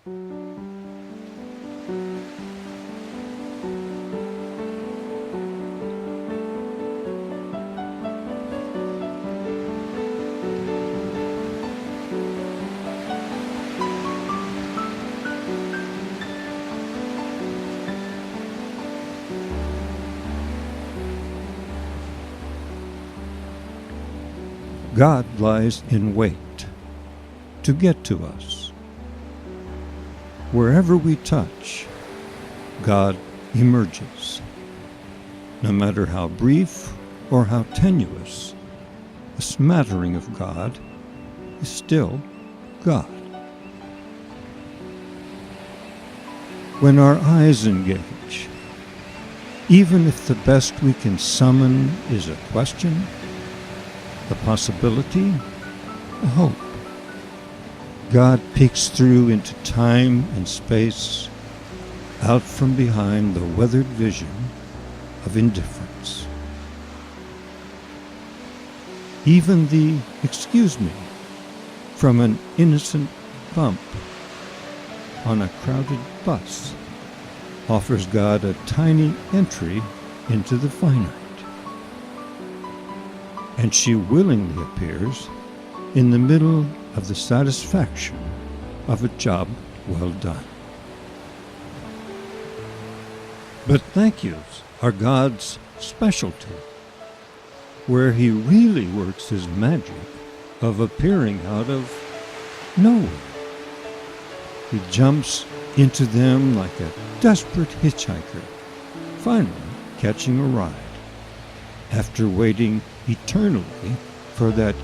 God lies in wait to get to us. Wherever we touch, God emerges. No matter how brief or how tenuous, a smattering of God is still God. When our eyes engage, even if the best we can summon is a question, a possibility, a hope, God peeks through into time and space, out from behind the weathered vision of indifference. Even the "excuse me" from an innocent bump on a crowded bus offers God a tiny entry into the finite. And she willingly appears in the middle of the satisfaction of a job well done. But thank yous are God's specialty, where he really works his magic of appearing out of nowhere. He jumps into them like a desperate hitchhiker, finally catching a ride, after waiting eternally for that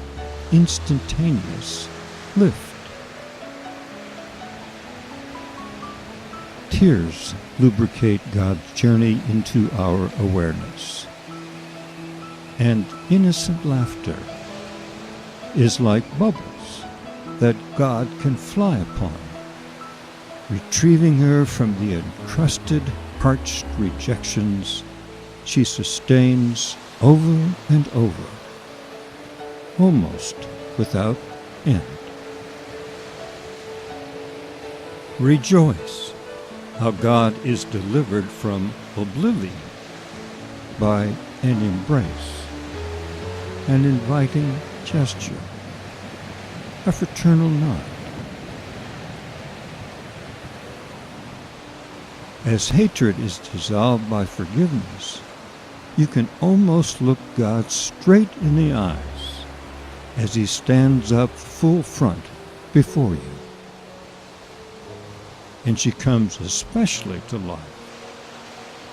instantaneous lift. Tears lubricate God's journey into our awareness, and innocent laughter is like bubbles that God can fly upon, retrieving her from the encrusted, parched rejections she sustains over and over, almost without end. Rejoice how God is delivered from oblivion by an embrace, an inviting gesture, a fraternal nod. As hatred is dissolved by forgiveness, you can almost look God straight in the eyes as he stands up full front before you. And she comes especially to life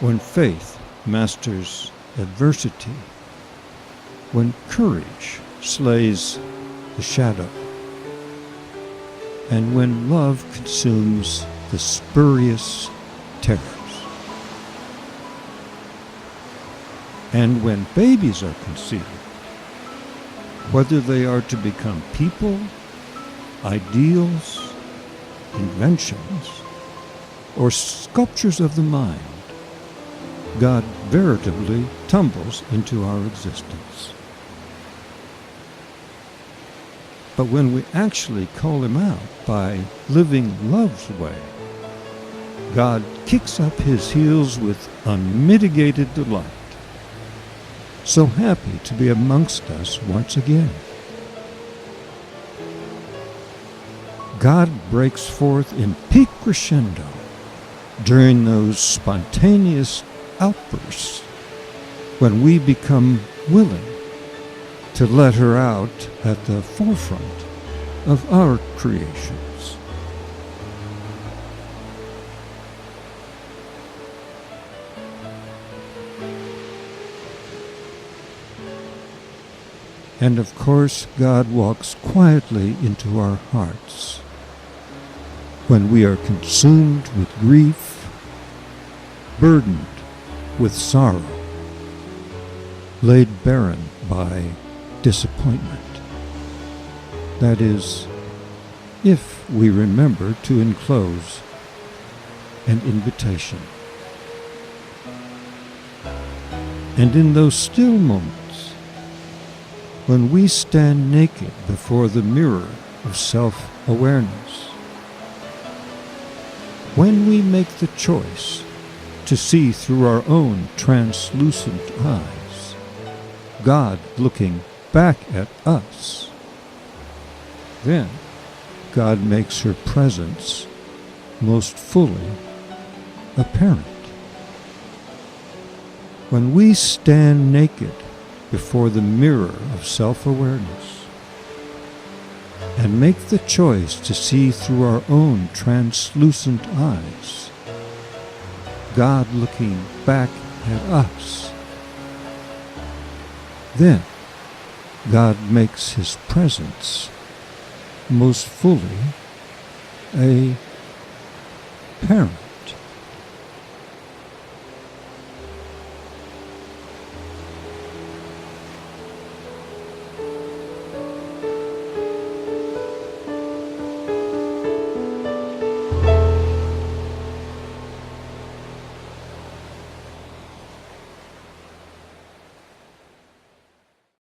when faith masters adversity, when courage slays the shadow, and when love consumes the spurious terrors. And when babies are conceived, whether they are to become people, ideals, inventions, or sculptures of the mind, God veritably tumbles into our existence. But when we actually call him out by living love's way, God kicks up his heels with unmitigated delight, so happy to be amongst us once again. God breaks forth in peak crescendo during those spontaneous outbursts when we become willing to let her out at the forefront of our creations. And of course, God walks quietly into our hearts when we are consumed with grief, burdened with sorrow, laid barren by disappointment. That is, if we remember to enclose an invitation. And in those still moments, when we stand naked before the mirror of self-awareness, When we make the choice to see through our own translucent eyes, God looking back at us, then God makes her presence most fully apparent. When we stand naked before the mirror of self-awareness and make the choice to see through our own translucent eyes, God looking back at us, then God makes his presence most fully apparent.